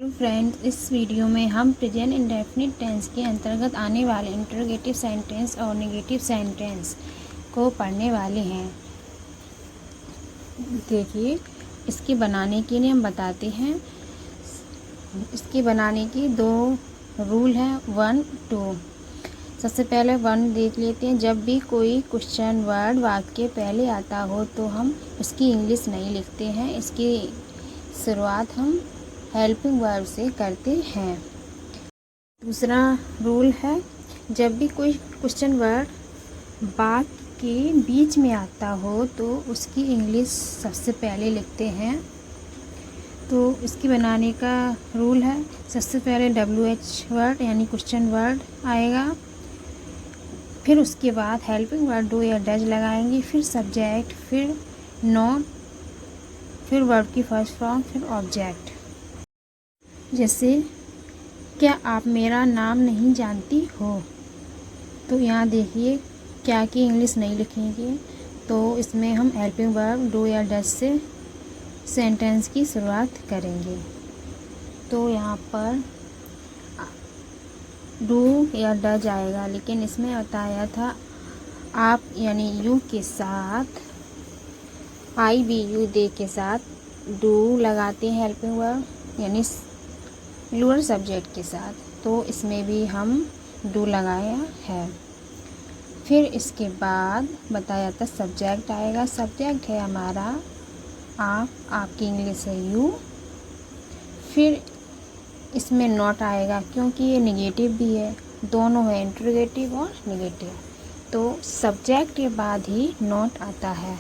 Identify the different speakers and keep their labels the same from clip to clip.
Speaker 1: Friends, इस video में हम प्रेजेंट इंडेफिनिट टेंस के अंतर्गत आने वाले इंटरोगेटिव सेंटेंस और नेगेटिव सेंटेंस को पढ़ने वाले हैं। देखिए, इसके बनाने के लिए हम बताते हैं। इसके बनाने की दो रूल हैं, 1, 2। सबसे पहले 1 देख लेते हैं। जब भी कोई क्वेश्चन वर्ड वाक्य पहले आता हो तो हम उसकी इंग्लिश नहीं लिखते हैं। इसकी शुरुआत हम हेल्पिंग वर्ब से करते हैं। दूसरा रूल है, जब भी कोई क्वेश्चन वर्ड वाक्य के बीच में आता हो तो उसकी इंग्लिश सबसे पहले लिखते हैं। तो इसकी बनाने का रूल है, सबसे पहले WH वर्ड यानी क्वेश्चन वर्ड आएगा, फिर उसके बाद हेल्पिंग वर्ड डू या डज लगाएंगे, फिर सब्जेक्ट, फिर नॉट, फिर वर्ब की फर्स्ट फॉर्म, फिर ऑब्जेक्ट। जैसे, क्या आप मेरा नाम नहीं जानती हो? तो यहाँ देखिए, क्या की इंग्लिश नहीं लिखेंगे, तो इसमें हम हेल्पिंग वर्ब डू या डज से सेंटेंस की शुरुआत करेंगे। तो यहाँ पर डू या डज आएगा, लेकिन इसमें बताया था आप यानी यू के साथ IBU दे के साथ डू लगाते हैं हेल्पिंग वर्ब यानी प्लूरल सब्जेक्ट के साथ। तो इसमें भी हम डू लगाया है। फिर इसके बाद बताया था सब्जेक्ट आएगा। सब्जेक्ट है हमारा आप, आपकी इंग्लिश है यू। फिर इसमें नॉट आएगा क्योंकि ये नेगेटिव भी है, दोनों है, इंटरोगेटिव और नेगेटिव। तो सब्जेक्ट के बाद ही नॉट आता है,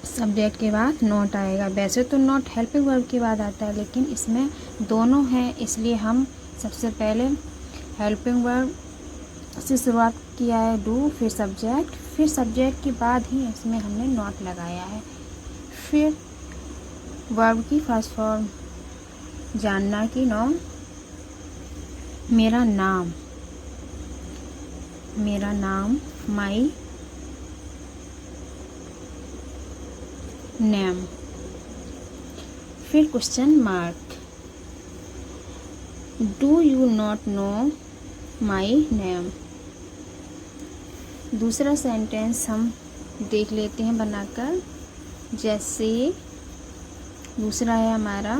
Speaker 1: सब्जेक्ट के बाद नॉट आएगा। वैसे तो नॉट हेल्पिंग वर्ब के बाद आता है, लेकिन इसमें दोनों हैं, इसलिए हम सबसे पहले हेल्पिंग वर्ब से शुरुआत किया है डू, फिर सब्जेक्ट के बाद ही इसमें हमने नॉट लगाया है। फिर वर्ब की फर्स्ट फॉर्म जानना कि नाउन, मेरा नाम माई नेम। फिर question mark, do you not know my name. दूसरा सेंटेंस हम देख लेते हैं बनाकर। जैसे दूसरा है हमारा,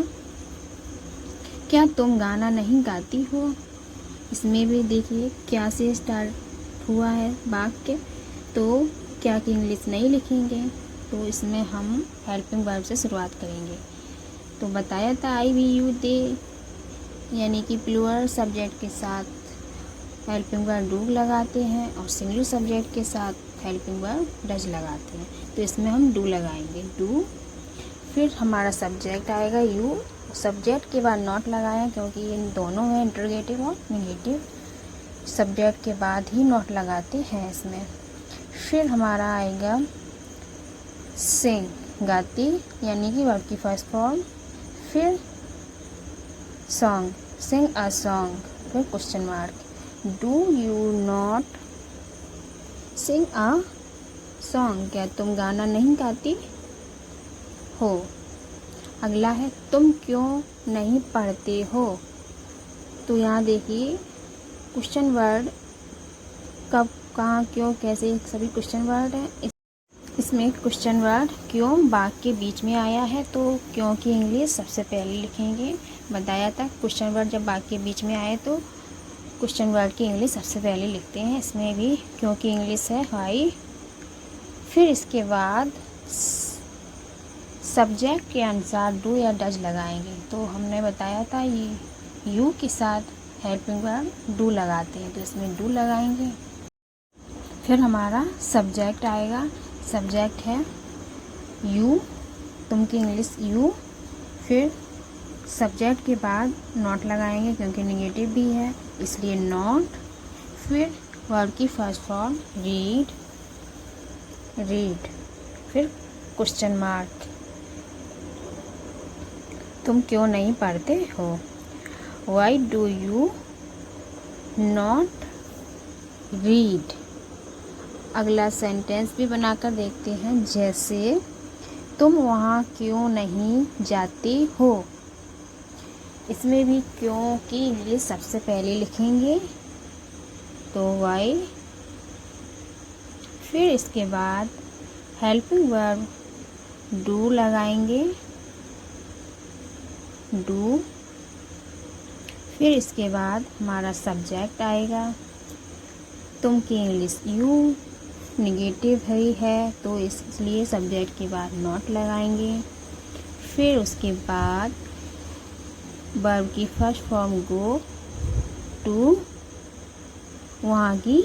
Speaker 1: क्या तुम गाना नहीं गाती हो? इसमें भी देखिए क्या से स्टार्ट हुआ है वाक्य, तो क्या की इंग्लिश नहीं लिखेंगे, तो इसमें हम हेल्पिंग वर्ब से शुरुआत करेंगे। तो बताया था IBU दे यानी कि प्लूरल सब्जेक्ट के साथ हेल्पिंग वर्ब डू लगाते हैं और सिंगुलर सब्जेक्ट के साथ हेल्पिंग वर्ब डज लगाते हैं। तो इसमें हम डू लगाएंगे, डू। फिर हमारा सब्जेक्ट आएगा यू, सब्जेक्ट के बाद नॉट लगाएं क्योंकि ये दोनों हैं, इंटरोगेटिव और नेगेटिव। सब्जेक्ट के बाद ही नॉट लगाते हैं इसमें। फिर हमारा आएगा सिंग, गाती यानी कि वर्ब की फर्स्ट फॉर्म, फिर सॉन्ग, सिंग अ सॉन्ग, फिर question mark, do you not sing a song? क्या तुम गाना नहीं गाती हो? अगला है, तुम क्यों नहीं पढ़ते हो? तो यहाँ देखिए क्वेश्चन वर्ड कब, कहाँ, क्यों, कैसे, सभी क्वेश्चन वर्ड हैं। इसमें क्वेश्चन वर्ड क्यों वाक्य के बीच में आया है, तो क्यों की इंग्लिश सबसे पहले लिखेंगे। बताया था क्वेश्चन वर्ड जब वाक्य के बीच में आए तो क्वेश्चन वर्ड की इंग्लिश सबसे पहले लिखते हैं। इसमें भी क्यों की इंग्लिश है वाई। फिर इसके बाद सब्जेक्ट के अनुसार डू या डज लगाएंगे। तो हमने बताया था ये यू के साथ हेल्पिंग वर्ब डू लगाते हैं, तो इसमें डू लगाएंगे। फिर हमारा सब्जेक्ट आएगा, सब्जेक्ट है यू, तुम की इंग्लिश यू। फिर सब्जेक्ट के बाद नॉट लगाएंगे क्योंकि नेगेटिव भी है, इसलिए नॉट। फिर वर्ब की फर्स्ट फॉर्म रीड, फिर क्वेश्चन मार्क, तुम क्यों नहीं पढ़ते हो? Y do you not read? अगला सेंटेंस भी बनाकर देखते हैं। जैसे तुम वहाँ क्यों नहीं जाते हो। इसमें भी क्यों की इंग्लिश सबसे पहले लिखेंगे, तो वाई। फिर इसके बाद हेल्पिंग वर्ब डू लगाएंगे, डू। फिर इसके बाद हमारा सब्जेक्ट आएगा। तुम की इंग्लिश यू निगेटिव है तो इसलिए सब्जेक्ट के बाद नॉट लगाएंगे। फिर उसके बाद वर्ब की फर्स्ट फॉर्म गो, टू, वहाँ की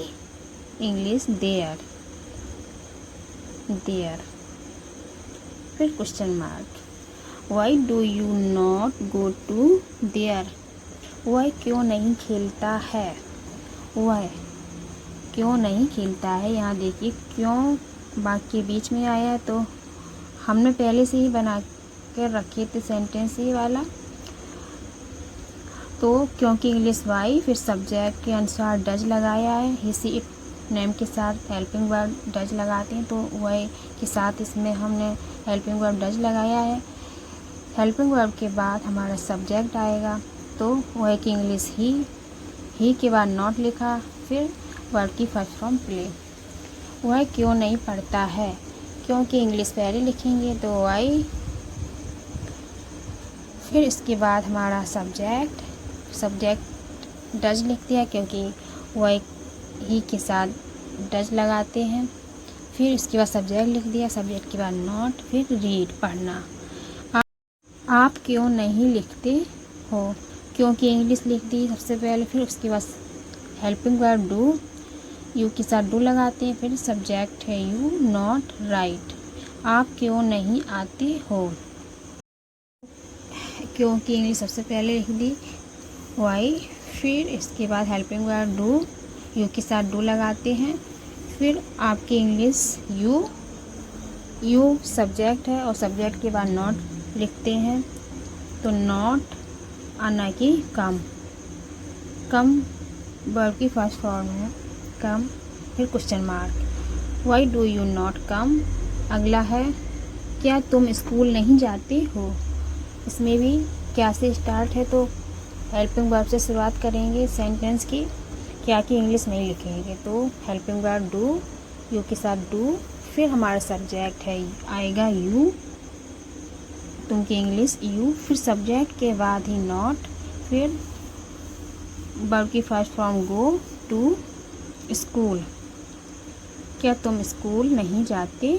Speaker 1: इंग्लिश देयर, देयर। फिर question mark, why do you not go to there. वह क्यों नहीं खेलता है, वह क्यों नहीं खेलता है। यहाँ देखिए क्यों वाक्य के बीच में आया, तो हमने पहले से ही बना कर रखे थे सेंटेंस ये वाला। तो क्योंकि इंग्लिश वाई, फिर सब्जेक्ट के अनुसार डज लगाया है, हिसी इट नेम के साथ हेल्पिंग वर्ब डज लगाते हैं, तो वह के साथ इसमें हमने हेल्पिंग वर्ब डज लगाया है। हेल्पिंग वर्ब के बाद हमारा सब्जेक्ट आएगा, तो वह की इंग्लिश ही के बाद नॉट लिखा। फिर वर्ब की फर्स्ट फॉर्म प्ले। वह क्यों नहीं पढ़ता है, क्योंकि इंग्लिश पहले लिखेंगे, तो वाई। फिर इसके बाद हमारा सब्जेक्ट डज लिखते हैं, क्योंकि वह ही के साथ डज लगाते हैं। फिर इसके बाद सब्जेक्ट लिख दिया, सब्जेक्ट के बाद नॉट। फिर रीड पढ़ना। आप क्यों नहीं लिखते हो, क्योंकि इंग्लिश लिख दी सबसे पहले। फिर उसके बाद हेल्पिंग वर्ब डू, यू के साथ डू लगाते हैं। फिर सब्जेक्ट है यू, नॉट राइट। आप क्यों नहीं आते हो, क्योंकि इंग्लिश सबसे पहले लिख दी, वाई। फिर इसके बाद हेल्पिंग वर्ब डू, यू के साथ डू लगाते हैं। फिर आपकी इंग्लिश यू सब्जेक्ट है और सब्जेक्ट के बाद नॉट लिखते हैं, तो नॉट आना की कम वर्ब की फर्स्ट फॉर्म है कम। फिर question mark, why do you not come. अगला है क्या तुम स्कूल नहीं जाते हो। इसमें भी क्या से स्टार्ट है, तो हेल्पिंग वर्ब से शुरुआत करेंगे सेंटेंस की, क्या की इंग्लिश नहीं लिखेंगे, तो हेल्पिंग वर्ब डू, यू के साथ डू। फिर हमारा सब्जेक्ट है आएगा यू, तुम की इंग्लिश यू। फिर सब्जेक्ट के बाद ही नॉट। फिर वर्ब की first form go, to, school. क्या तुम स्कूल नहीं जाते